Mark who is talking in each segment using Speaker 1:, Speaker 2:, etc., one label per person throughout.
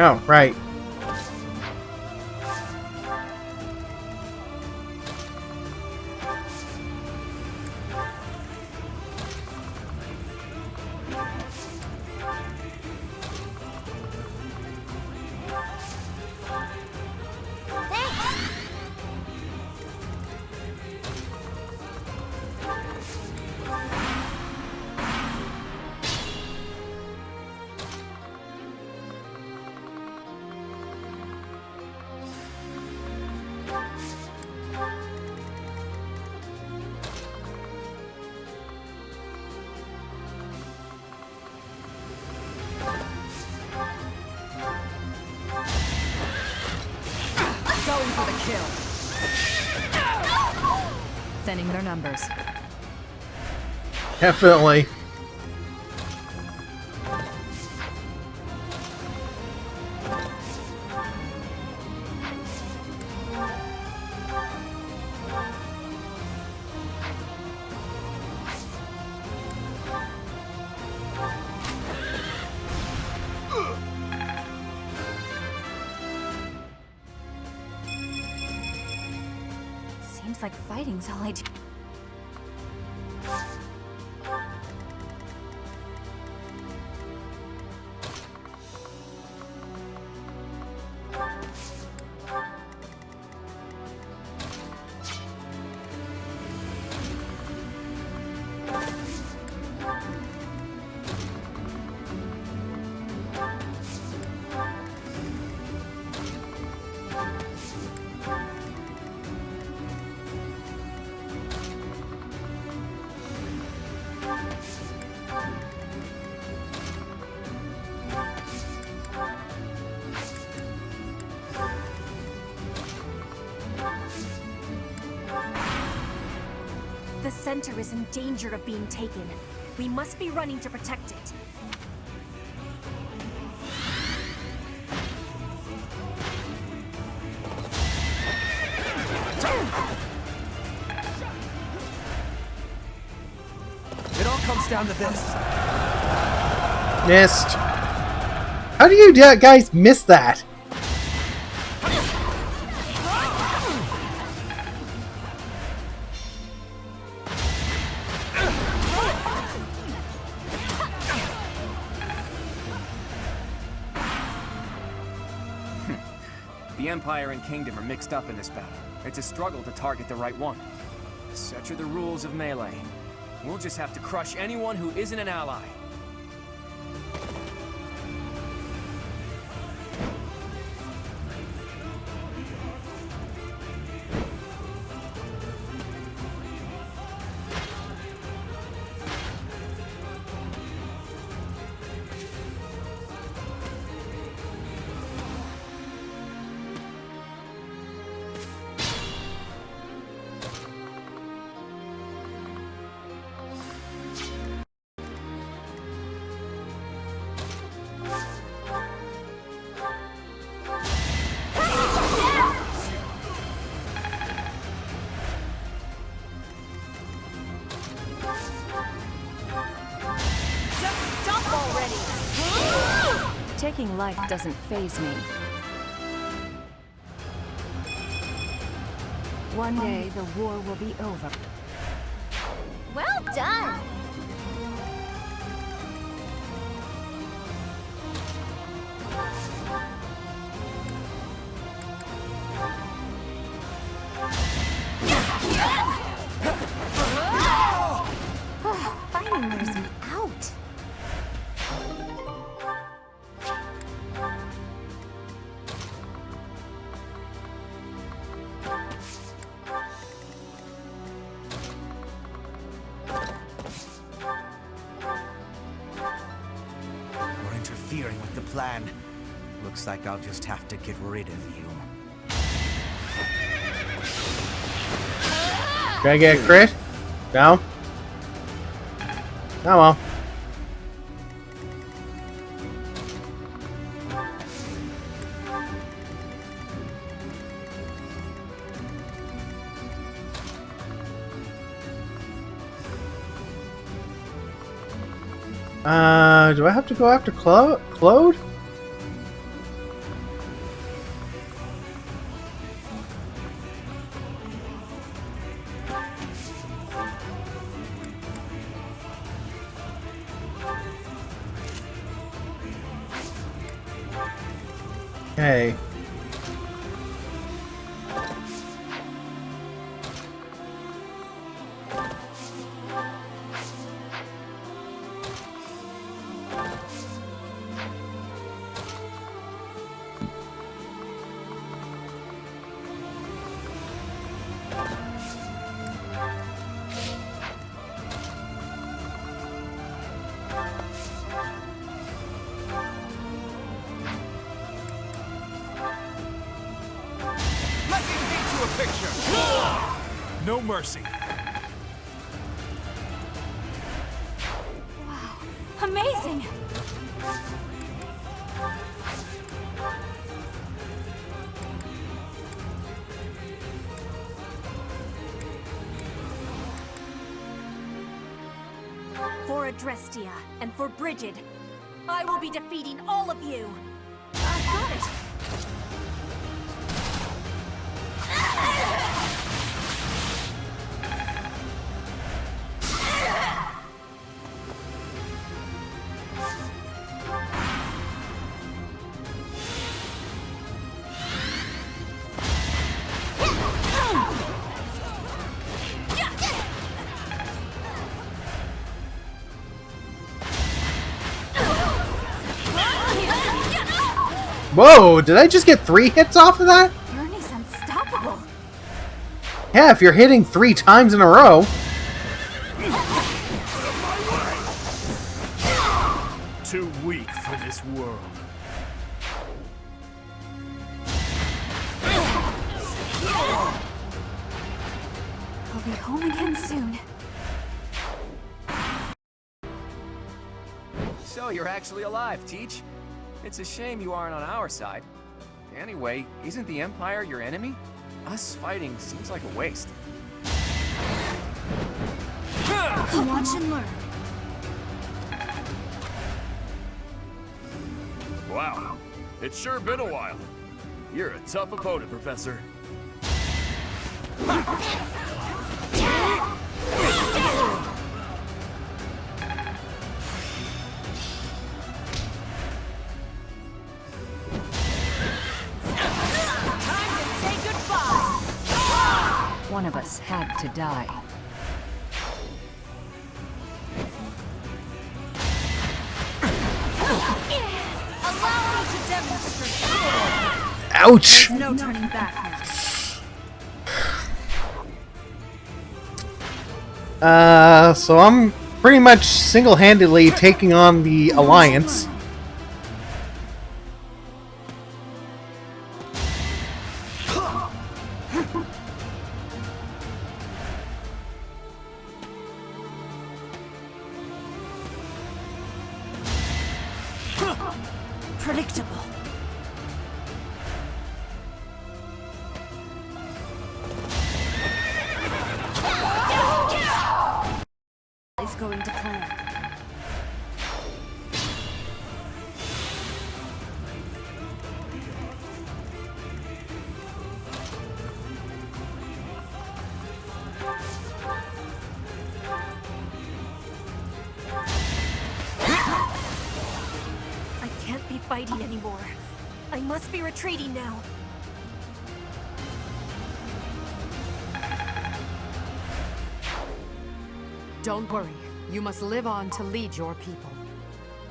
Speaker 1: Oh, right.
Speaker 2: Going for the kill. Thinning their numbers.
Speaker 1: Definitely.
Speaker 2: Seems like fighting's all I do.
Speaker 3: The center is in danger of being taken. We must be running to protect it.
Speaker 4: It all comes down to this.
Speaker 1: Missed. How do you guys miss that?
Speaker 4: The Empire and Kingdom are mixed up in this battle. It's a struggle to target the right one. Such are the rules of melee. We'll just have to crush anyone who isn't an ally.
Speaker 2: Taking life doesn't faze me. One day, the war will be over.
Speaker 3: Well done! Fighting wears me out.
Speaker 5: You're interfering with the plan. Looks like I'll just have to get rid of you.
Speaker 1: Can I get a crit? No? Oh well. Do I have to go after Claude? Okay.
Speaker 5: Let me paint you a picture. No mercy.
Speaker 3: Amazing! For Adrestia and for Brigid, I will be defeating all of you! I got it!
Speaker 1: Whoa, did I just get 3 hits off of that?
Speaker 3: Ernie's unstoppable!
Speaker 1: Yeah, if you're hitting 3 times in a row.
Speaker 5: Too weak for this world.
Speaker 3: I'll be home again soon.
Speaker 4: So you're actually alive, Teach. It's a shame you aren't on our side. Anyway, isn't the Empire your enemy? Us fighting seems like a waste.
Speaker 3: Watch and learn.
Speaker 6: Wow, it's sure been a while. You're a tough opponent, Professor.
Speaker 2: One of us had to die.
Speaker 3: Allow me to demonstrate.
Speaker 1: Ouch!
Speaker 3: No turning back now.
Speaker 1: So I'm pretty much single-handedly taking on the Alliance.
Speaker 3: Predictable. Is going to plan. I can't be fighting anymore. I must be retreating now.
Speaker 7: Don't worry. You must live on to lead your people.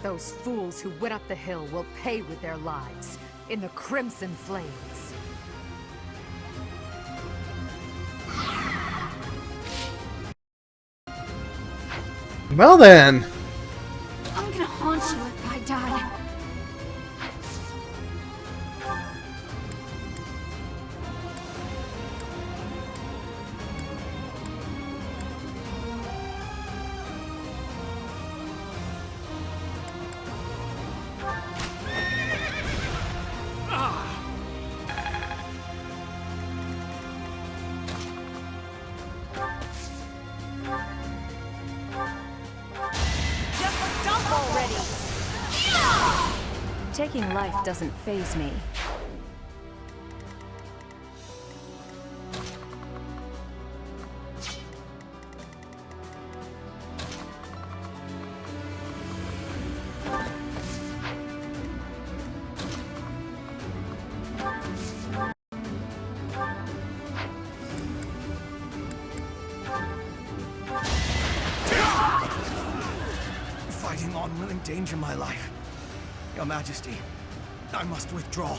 Speaker 7: Those fools who went up the hill will pay with their lives in the crimson flames.
Speaker 1: Well then.
Speaker 3: I'm gonna haunt you if I die.
Speaker 2: Taking life doesn't faze me.
Speaker 5: Fighting on will endanger my life. Your Majesty, I must withdraw.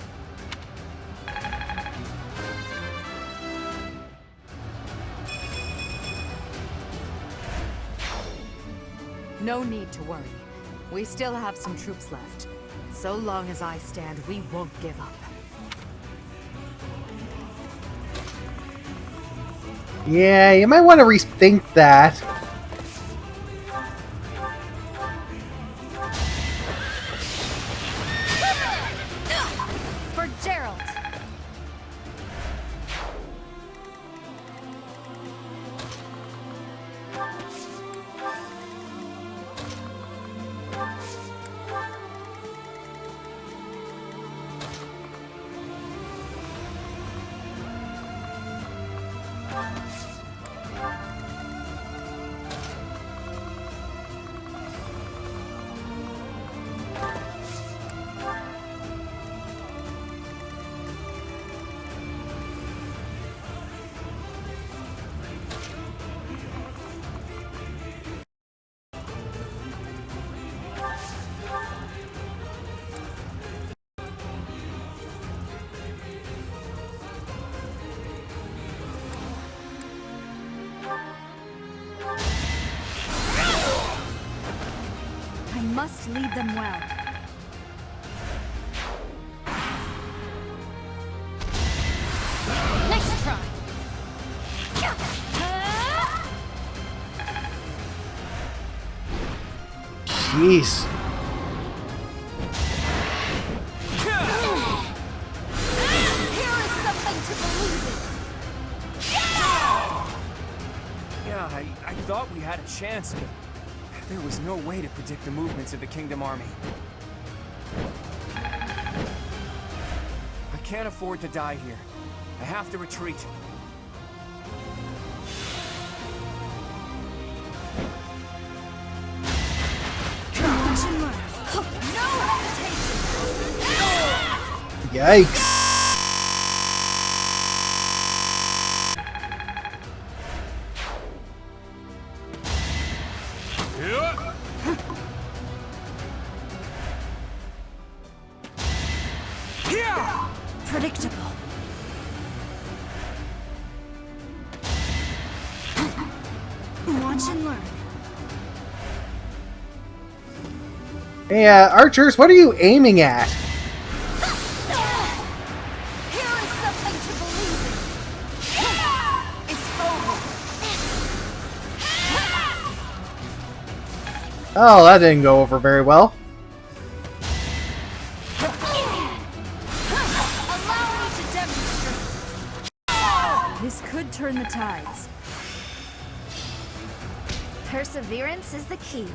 Speaker 7: No need to worry. We still have some troops left. So long as I stand, we won't give up.
Speaker 1: Yeah, you might want to rethink that.
Speaker 3: For Gerald! I must lead them well. Nice try!
Speaker 1: Jeez.
Speaker 3: Here is something to believe in!
Speaker 4: Yeah, I thought we had a chance, but there was no way to predict the movements of the Kingdom Army. I can't afford to die here. I have to retreat.
Speaker 3: Watch and learn. No hesitation!
Speaker 1: Yikes.
Speaker 3: Predictable. Watch and learn.
Speaker 1: Hey, archers, what are you aiming at?
Speaker 3: Here is something to believe in. It's over.
Speaker 1: Oh, that didn't go over very well.
Speaker 3: Allow me to demonstrate.
Speaker 2: This could turn the tides.
Speaker 3: Perseverance is the key.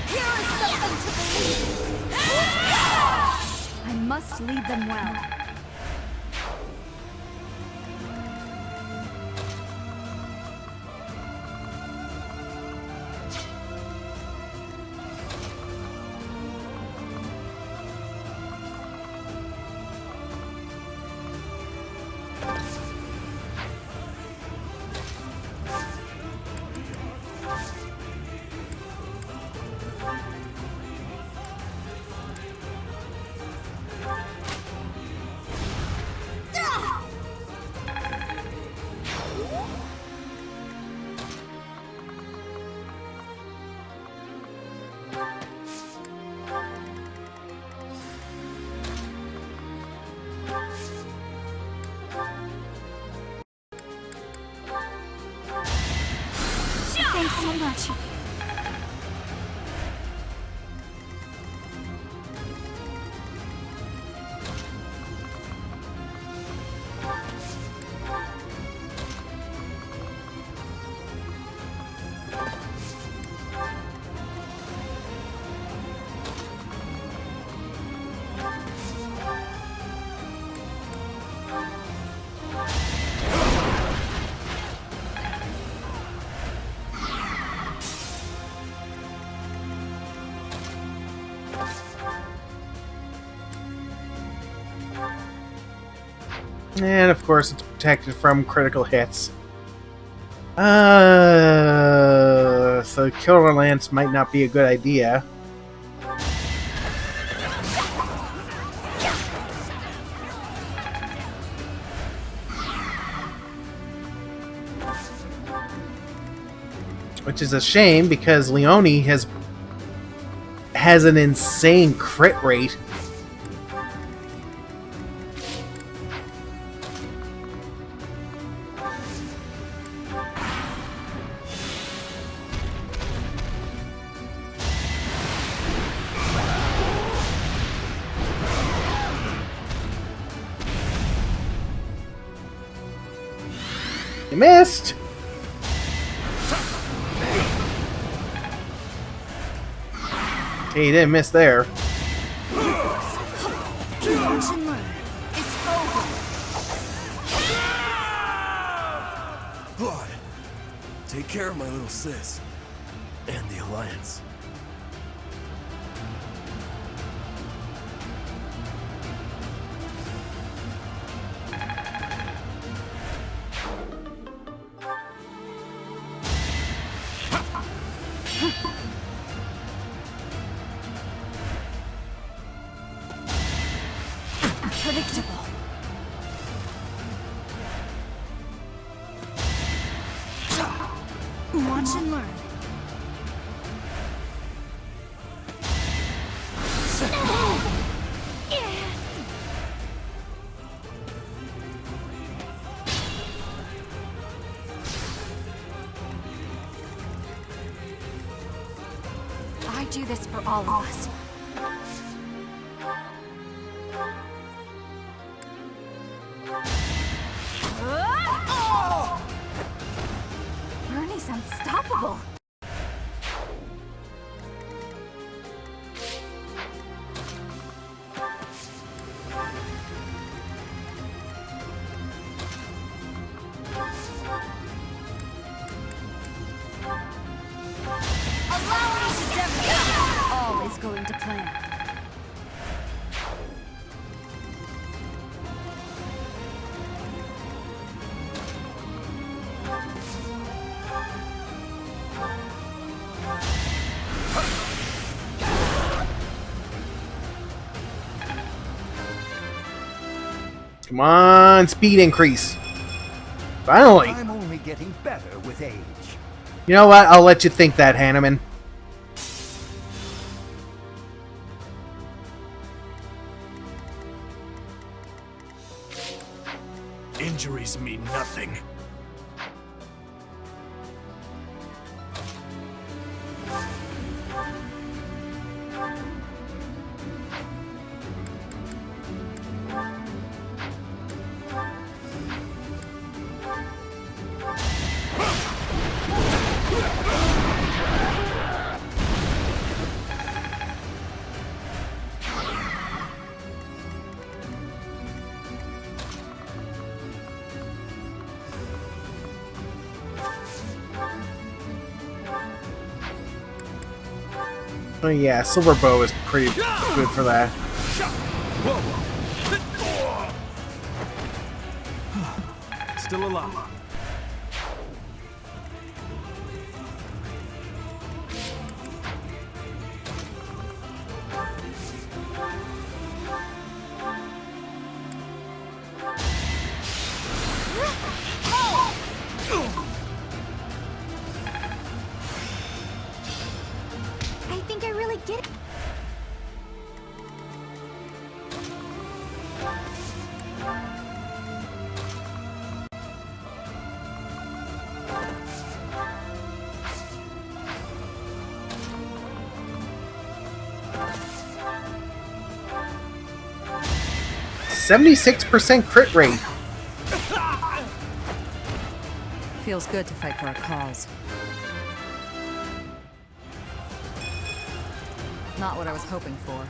Speaker 3: Here is something to believe in.
Speaker 2: I must lead them well.
Speaker 3: Thanks so much.
Speaker 1: And of course, it's protected from critical hits. So Killer Lance might not be a good idea. Which is a shame because Leone has an insane crit rate. You missed! Okay, you didn't miss there.
Speaker 6: Blood. Take care of my little sis. And the Alliance.
Speaker 3: Predictable. Watch and learn. I do this for all of us. Bernie's unstoppable. Allow me to demonstrate. All is going to plan.
Speaker 1: Come on, speed increase. Finally.
Speaker 8: I'm only getting better with age.
Speaker 1: You know what? I'll let you think that, Hanneman.
Speaker 6: Injuries mean nothing.
Speaker 1: Oh yeah, Silver Bow is pretty good for that.
Speaker 4: Still alive.
Speaker 3: I think I really get it.
Speaker 1: %76% crit rate.
Speaker 7: Feels good to fight for a cause. Not what I was hoping for.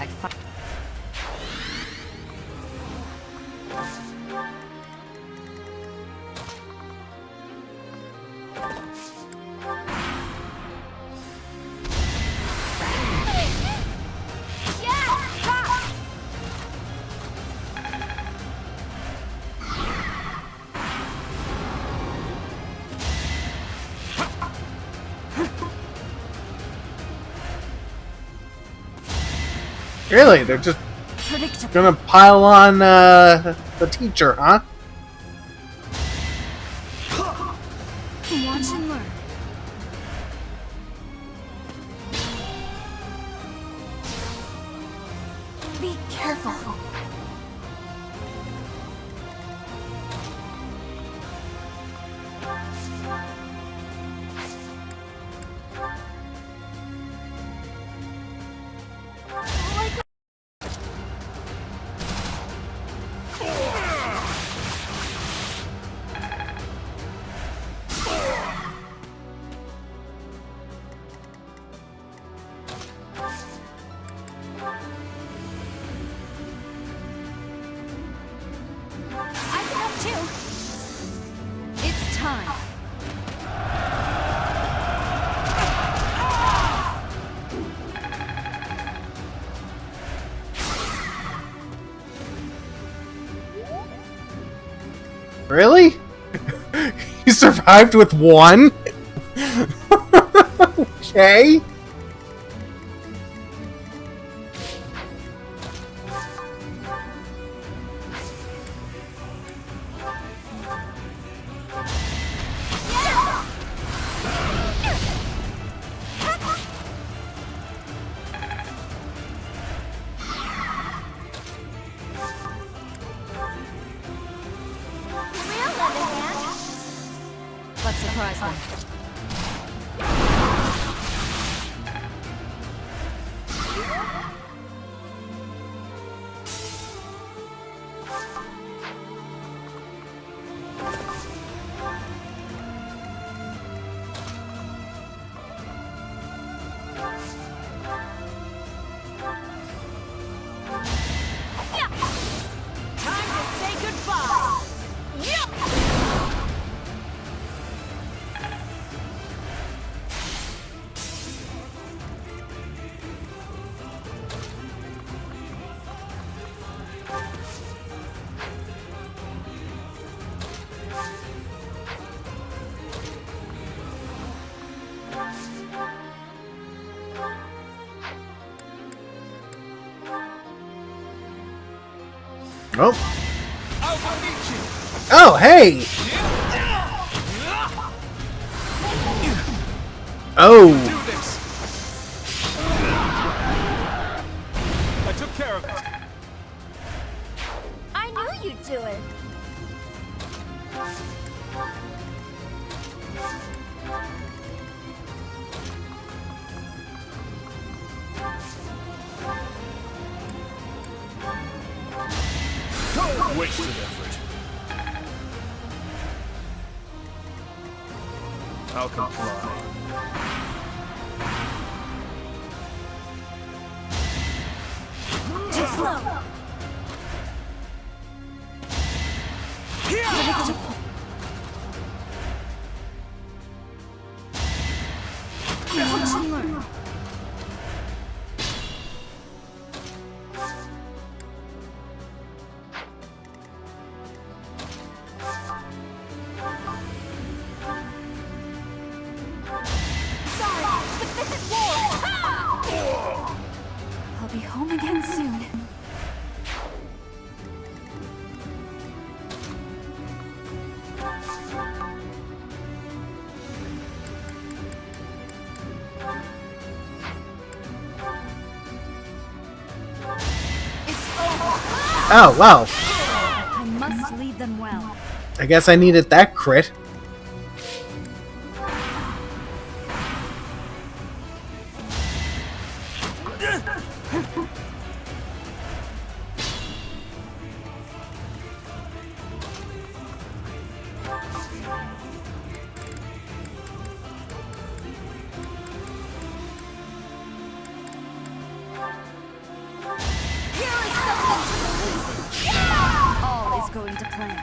Speaker 7: I fight.
Speaker 1: Really? They're just
Speaker 3: Predictable.
Speaker 1: gonna pile on the teacher, huh?
Speaker 3: Watch and learn. Be careful. I can help too.
Speaker 7: It's time.
Speaker 1: Really? You survived with one? Okay.
Speaker 7: Let's surprise them.
Speaker 3: Time to say goodbye.
Speaker 1: Oh. Oh, hey! Oh!
Speaker 6: I took care of it.
Speaker 3: I knew you'd do it.
Speaker 6: Wasted effort. I'll comply.
Speaker 3: Too slow. Predictable. Watch and learn. Sorry, but this is war. I'll be home again soon.
Speaker 1: Oh, wow.
Speaker 2: I must lead them well.
Speaker 1: I guess I needed that crit.
Speaker 3: Here is something to believe in.
Speaker 2: All is going to plan.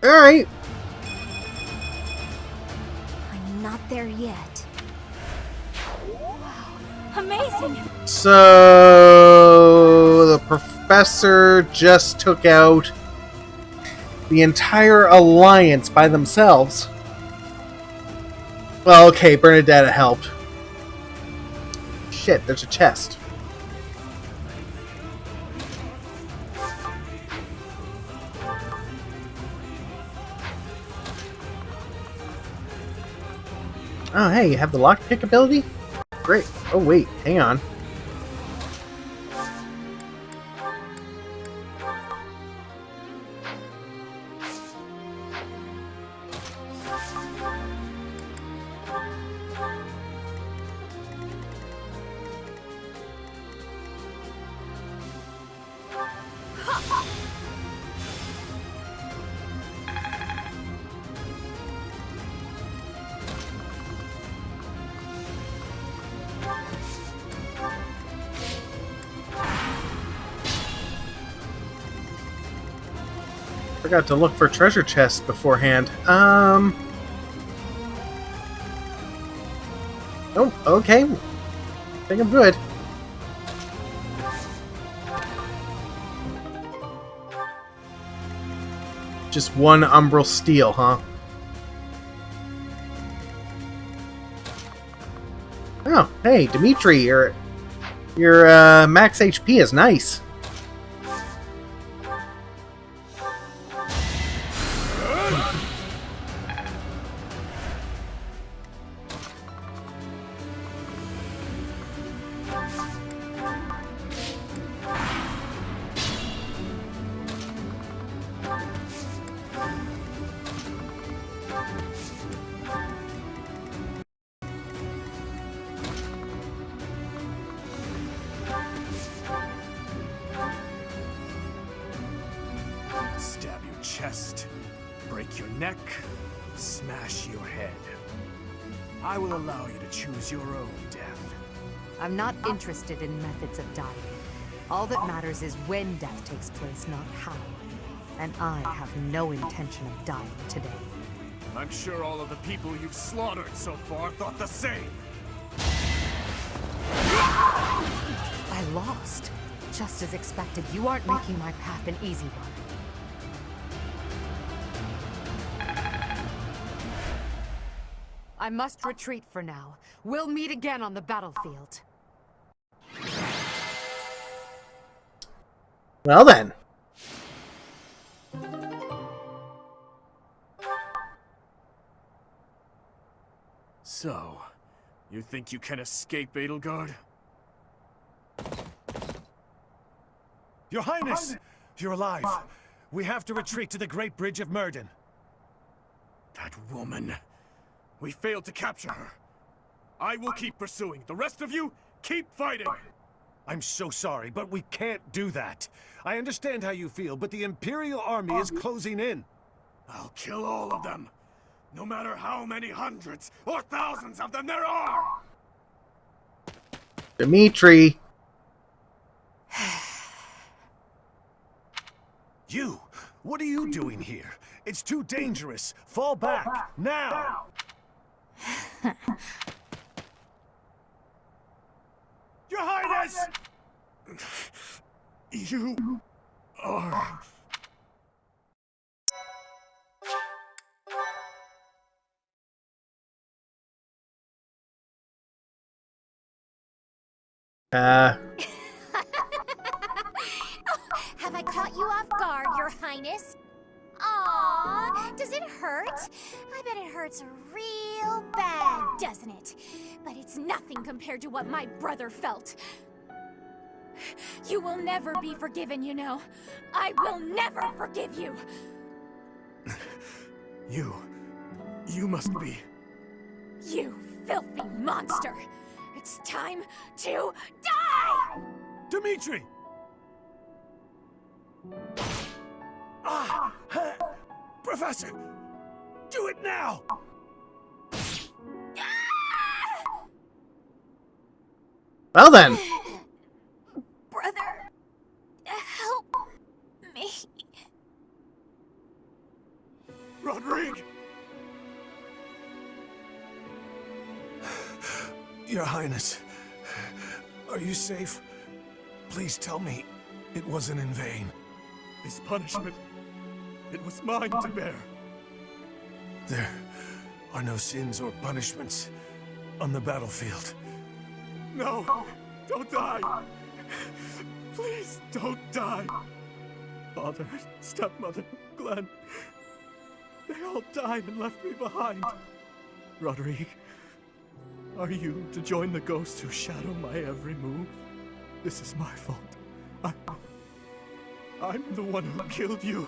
Speaker 1: Alright.
Speaker 3: I'm not there yet. Wow, amazing.
Speaker 1: So the professor just took out the entire alliance by themselves. Well, okay, Bernadetta helped. shit, there's a chest. Oh, hey, you have the lockpick ability? Great. Oh, wait, hang on. Forgot to look for treasure chests beforehand. Oh, okay. I think I'm good. Just one umbral steel, huh? Oh, hey, Dimitri, your max HP is nice.
Speaker 6: Stab your chest, break your neck, smash your head. I will allow you to choose your own death.
Speaker 7: I'm not interested in methods of dying. All that matters is when death takes place, not how. And I have no intention of dying today.
Speaker 6: I'm sure all of the people you've slaughtered so far thought the same.
Speaker 7: I lost. Just as expected, you aren't making my path an easy one. I must retreat for now. We'll meet again on the battlefield.
Speaker 1: Well then.
Speaker 6: So, you think you can escape, Edelgard?
Speaker 5: Your Highness! You're alive. We have to retreat to the Great Bridge of Myrden.
Speaker 6: That woman. We failed to capture her. I will keep pursuing. The rest of you, keep fighting!
Speaker 5: I'm so sorry, but we can't do that. I understand how you feel, but the Imperial Army is closing in.
Speaker 6: I'll kill all of them. No matter how many hundreds or thousands of them there are!
Speaker 1: Dimitri.
Speaker 5: You! What are you doing here? It's too dangerous. Fall back, now!
Speaker 6: Your Highness! You are...
Speaker 3: Have I caught you off guard, Your Highness? Aww, does it hurt? I bet it hurts real bad, doesn't it? But it's nothing compared to what my brother felt. You will never be forgiven, you know. I will never forgive you.
Speaker 6: You must be...
Speaker 3: You filthy monster. It's time to die!
Speaker 5: Dimitri! Ah! Professor! Do it now!
Speaker 1: Well then.
Speaker 3: Brother, help me.
Speaker 6: Rodrigue!
Speaker 5: Your Highness, are you safe? Please tell me it wasn't in vain.
Speaker 6: This punishment, it was mine to bear.
Speaker 5: There are no sins or punishments on the battlefield.
Speaker 6: No! Don't die! Please don't die! Father, stepmother, Glenn. They all died and left me behind. Roderick, are you to join the ghosts who shadow my every move? This is my fault. I'm the one who killed you,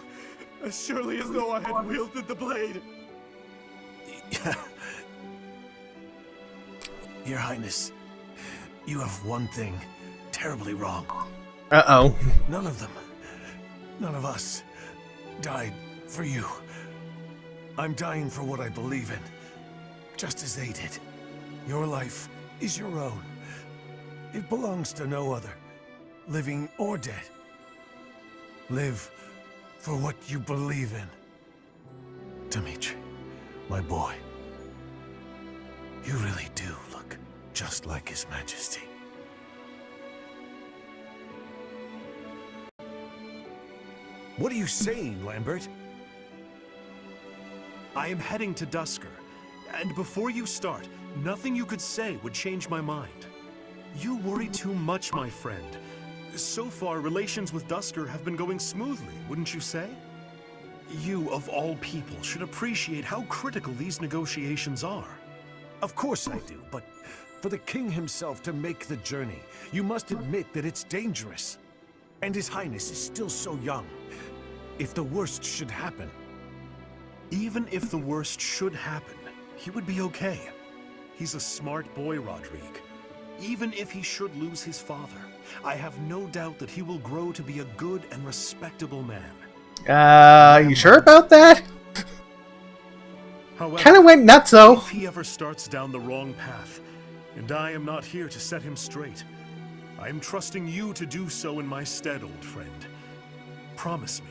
Speaker 6: as surely as though I had wielded the blade. Your Highness, you have one thing terribly wrong.
Speaker 1: Uh-oh.
Speaker 6: None of them, none of us, died for you. I'm dying for what I believe in, just as they did. Your life is your own. It belongs to no other, living or dead. Live for what you believe in. Dimitri, my boy, you really do look just like His Majesty. What are you saying, Lambert?
Speaker 5: I am heading to Dusker, and before you start, nothing you could say would change my mind. You worry too much, my friend. So far, relations with Dusker have been going smoothly, wouldn't you say? You, of all people, should appreciate how critical these negotiations are.
Speaker 6: Of course I do, but for the king himself to make the journey, you must admit that it's dangerous. And His Highness is still so young. If the worst should happen...
Speaker 5: Even if the worst should happen, he would be okay. He's a smart boy, Rodrigue. Even if he should lose his father, I have no doubt that he will grow to be a good and respectable man.
Speaker 1: You sure about that?
Speaker 5: However,
Speaker 1: Kind of went nuts, though.
Speaker 5: if he ever starts down the wrong path, and I am not here to set him straight, I am trusting you to do so in my stead, old friend. Promise me.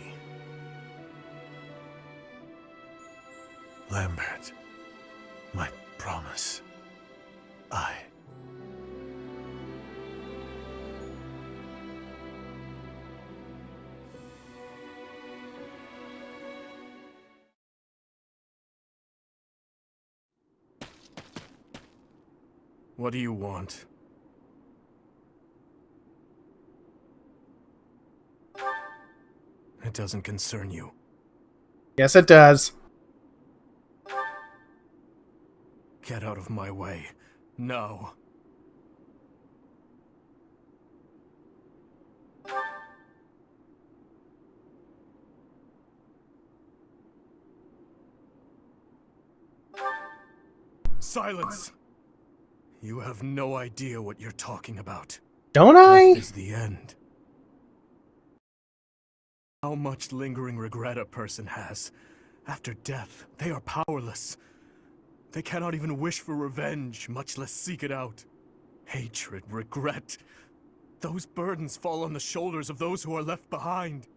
Speaker 6: Lambert, my promise.
Speaker 5: What do you want? It doesn't concern you.
Speaker 1: Yes, it does.
Speaker 5: Get out of my way. No. Silence! You have no idea what you're talking about.
Speaker 1: Don't I?
Speaker 5: Death is the end. How much lingering regret a person has. After death, they are powerless. They cannot even wish for revenge, much less seek it out. Hatred, regret. Those burdens fall on the shoulders of those who are left behind.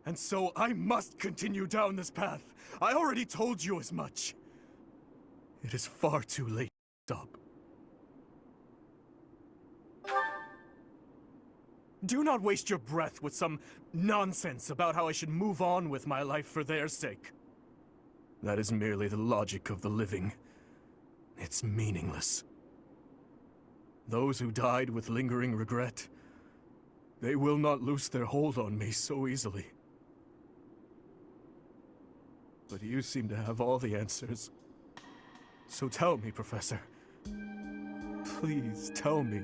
Speaker 5: And so I must continue down this path. I already told you as much. It is far too late to stop. Do not waste your breath with some nonsense about how I should move on with my life for their sake. That is merely the logic of the living. It's meaningless. Those who died with lingering regret, they will not loose their hold on me so easily. But you seem to have all the answers. So tell me, Professor. Please tell me.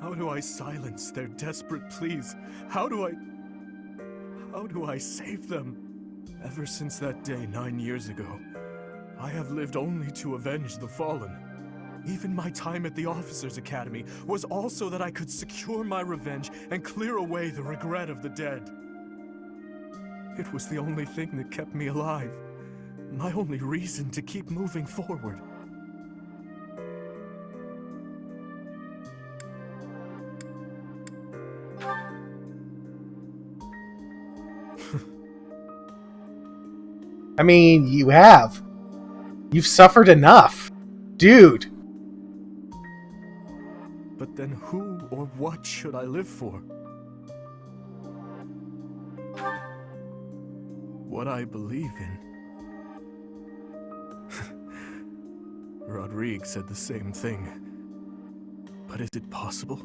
Speaker 5: How do I silence their desperate pleas? How do I save them? Ever since that day 9 years ago, I have lived only to avenge the fallen. Even my time at the Officers' Academy was also that I could secure my revenge and clear away the regret of the dead. It was the only thing that kept me alive. My only reason to keep moving forward.
Speaker 1: I mean, you have. You've suffered enough. Dude.
Speaker 5: But then who or what should I live for? What I believe in. Rodrigue said the same thing. But is it possible?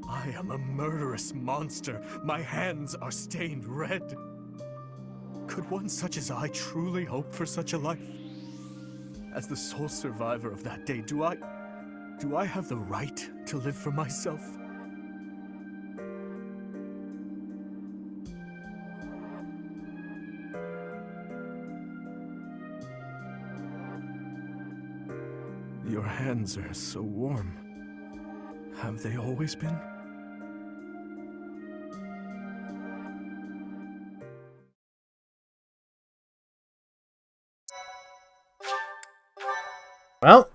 Speaker 5: I am a murderous monster. My hands are stained red. Could one such as I truly hope for such a life? As the sole survivor of that day, do I have the right to live for myself? Your hands are so warm. Have they always been?
Speaker 1: Well,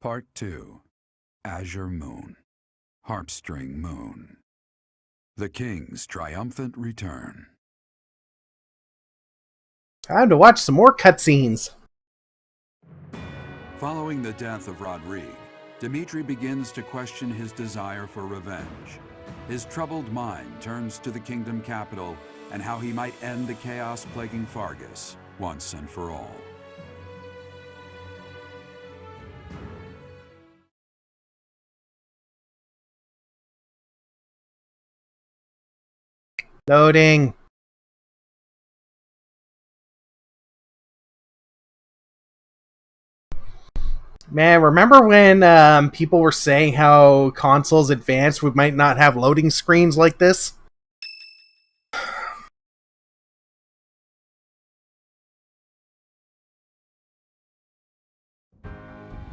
Speaker 9: Part 2. Azure Moon. Harpstring Moon. The King's Triumphant Return.
Speaker 1: time to watch some more cutscenes.
Speaker 9: Following the death of Rodrigue, Dimitri begins to question his desire for revenge. His troubled mind turns to the kingdom capital and how he might end the chaos plaguing Fargus once and for all.
Speaker 1: Loading. Man, remember when people were saying how consoles advanced we might not have loading screens like this?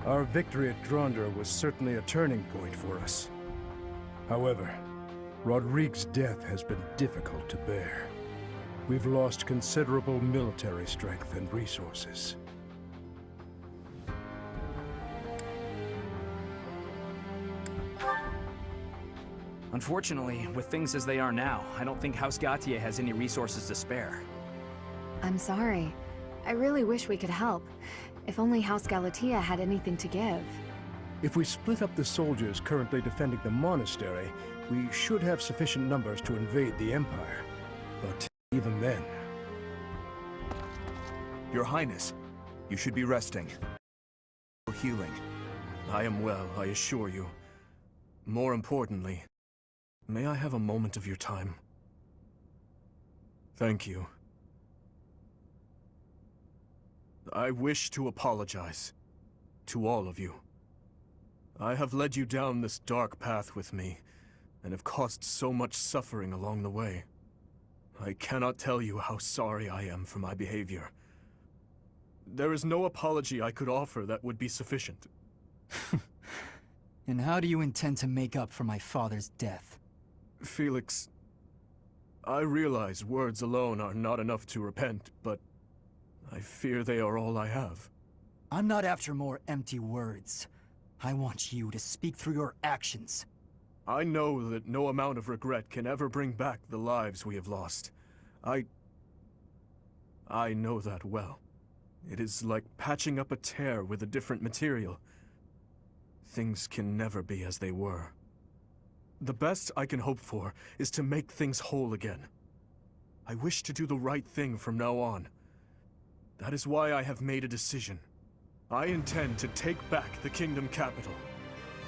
Speaker 10: Our victory at Gronder was certainly a turning point for us. However, Rodrigue's death has been difficult to bear. We've lost considerable military strength and resources.
Speaker 4: Unfortunately, with things as they are now, I don't think House Gautier has any resources to spare.
Speaker 11: I'm sorry. I really wish we could help. If only House Galatea had anything to give.
Speaker 10: If we split up the soldiers currently defending the monastery, we should have sufficient numbers to invade the Empire. But even then...
Speaker 5: Your Highness, you should be resting. Healing. I am well, I assure you. More importantly, may I have a moment of your time? Thank you. I wish to apologize to all of you. I have led you down this dark path with me, and have caused so much suffering along the way. I cannot tell you how sorry I am for my behavior. There is no apology I could offer that would be sufficient.
Speaker 12: And how do you intend to make up for my father's death?
Speaker 5: Felix, I realize words alone are not enough to repent, but I fear they are all I have.
Speaker 12: I'm not after more empty words. I want you to speak through your actions.
Speaker 5: I know that no amount of regret can ever bring back the lives we have lost. I know that well. It is like patching up a tear with a different material. Things can never be as they were. The best I can hope for is to make things whole again. I wish to do the right thing from now on. That is why I have made a decision. I intend to take back the kingdom capital.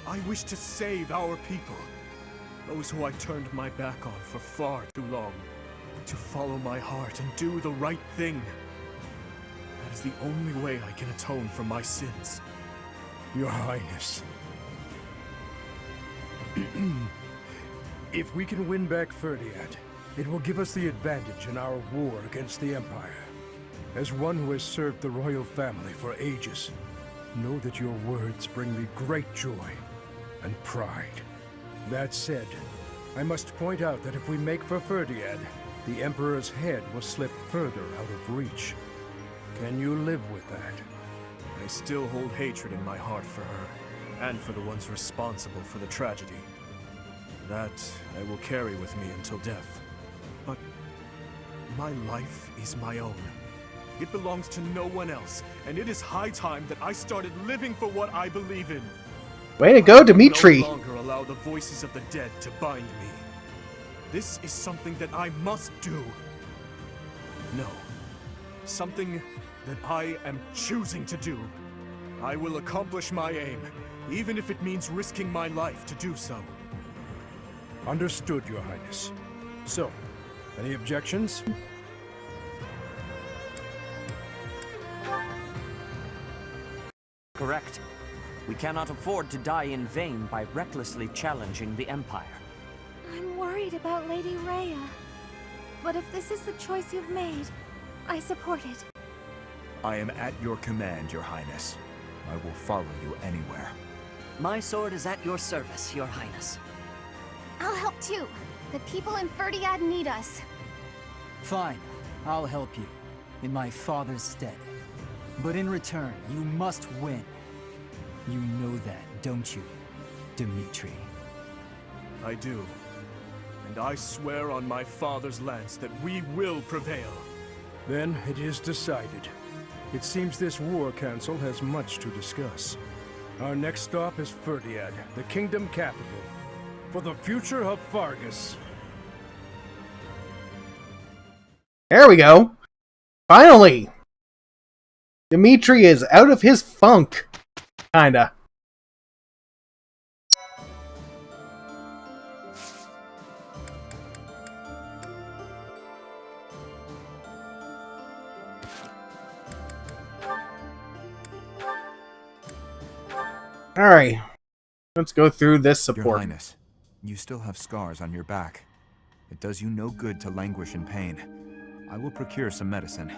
Speaker 5: I wish to save our people. Those who I turned my back on for far too long. To follow my heart and do the right thing. That is the only way I can atone for my sins.
Speaker 10: Your Highness. If we can win back Ferdiad, it will give us the advantage in our war against the Empire. As one who has served the royal family for ages, know that your words bring me great joy and pride. That said, I must point out that if we make for Ferdiad, the Emperor's head will slip further out of reach. Can you live with that?
Speaker 5: I still hold hatred in my heart for her, and for the ones responsible for the tragedy. That I will carry with me until death. But my life is my own. It belongs to no one else, and it is high time that I started living for what I believe in.
Speaker 1: Way to go, Dimitri!
Speaker 5: I will no longer allow the voices of the dead to bind me. This is something that I must do. No. Something that I am choosing to do. I will accomplish my aim, even if it means risking my life to do so.
Speaker 10: Understood, Your Highness. So, any objections?
Speaker 13: Correct. We cannot afford to die in vain by recklessly challenging the Empire.
Speaker 3: I'm worried about Lady Rhea. But if this is the choice you've made, I support it.
Speaker 14: I am at your command, Your Highness. I will follow you anywhere.
Speaker 13: My sword is at your service, Your Highness.
Speaker 3: I'll help too. The people in Ferdiad need us.
Speaker 12: Fine, I'll help you, in my father's stead. But in return, you must win. You know that, don't you, Dimitri?
Speaker 5: I do. And I swear on my father's lance that we will prevail.
Speaker 10: Then it is decided. It seems this war council has much to discuss. Our next stop is Ferdiad, the kingdom capital, for the future of Fargus.
Speaker 1: There we go. Finally! Dimitri is out of his funk. Kinda. Alright. Let's go through this support.
Speaker 14: Your Highness, you still have scars on your back. It does you no good to languish in pain. I will procure some medicine.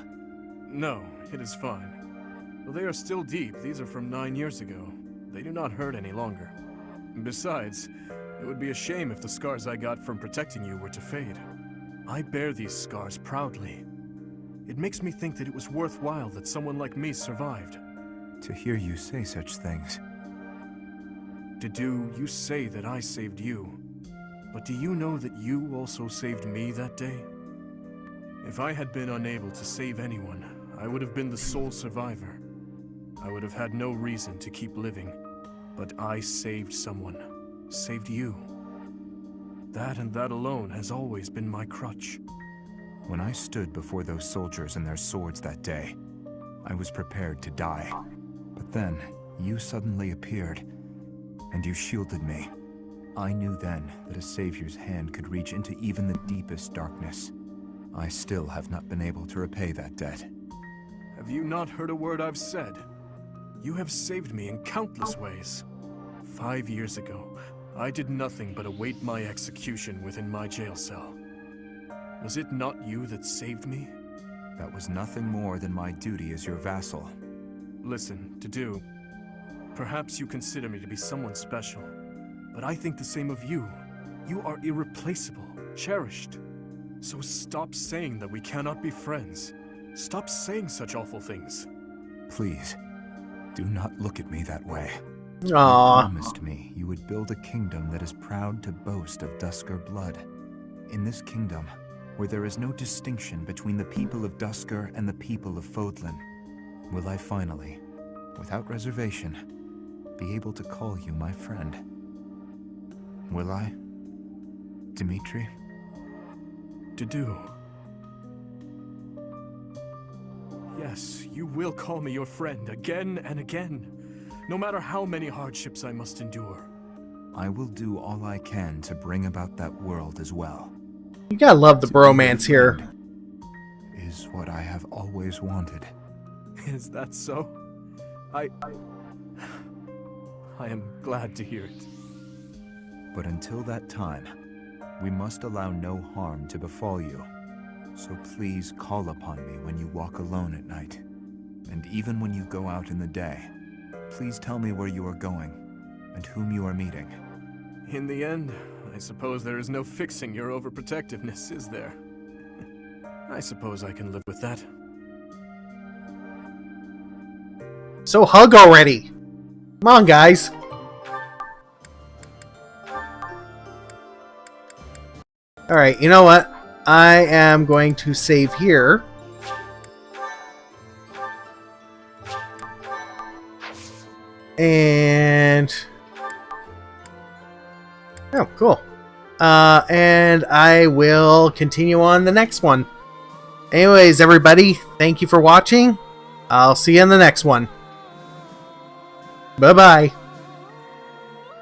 Speaker 5: No, it is fine. Though they are still deep, these are from 9 years ago. They do not hurt any longer. Besides, it would be a shame if the scars I got from protecting you were to fade. I bear these scars proudly. It makes me think that it was worthwhile that someone like me survived.
Speaker 14: To hear you say such things.
Speaker 5: Dedue, you say that I saved you. But do you know that you also saved me that day? If I had been unable to save anyone, I would have been the sole survivor. I would have had no reason to keep living. But I saved someone. Saved you. That and that alone has always been my crutch.
Speaker 14: When I stood before those soldiers and their swords that day, I was prepared to die. But then, you suddenly appeared, and you shielded me. I knew then that a savior's hand could reach into even the deepest darkness. I still have not been able to repay that debt.
Speaker 5: Have you not heard a word I've said? You have saved me in countless ways. 5 years ago, I did nothing but await my execution within my jail cell. Was it not you that saved me?
Speaker 14: That was nothing more than my duty as your vassal.
Speaker 5: Listen, Dedue, perhaps you consider me to be someone special, but I think the same of you. You are irreplaceable, cherished. So stop saying that we cannot be friends. Stop saying such awful things.
Speaker 14: Please, do not look at me that way.
Speaker 1: Aww.
Speaker 14: You promised me you would build a kingdom that is proud to boast of Duscur blood. In this kingdom, where there is no distinction between the people of Duscur and the people of Fodlan, will I finally, without reservation, be able to call you my friend? Will I, Dimitri?
Speaker 5: Dedue. Yes, you will call me your friend again and again, no matter how many hardships I must endure.
Speaker 14: I will do all I can to bring about that world as well.
Speaker 1: You gotta love the bromance here.
Speaker 14: Is what I have always wanted.
Speaker 5: Is that so? I am glad to hear it.
Speaker 14: But until that time, we must allow no harm to befall you. So please call upon me when you walk alone at night. And even when you go out in the day, please tell me where you are going and whom you are meeting.
Speaker 5: In the end, I suppose there is no fixing your overprotectiveness, is there? I suppose I can live with that.
Speaker 1: So hug already! Come on, guys! Alright, you know what? I am going to save here. And... oh, cool. and I will continue on the next one. Anyways, everybody, thank you for watching. I'll see you in the next one. Bye-bye.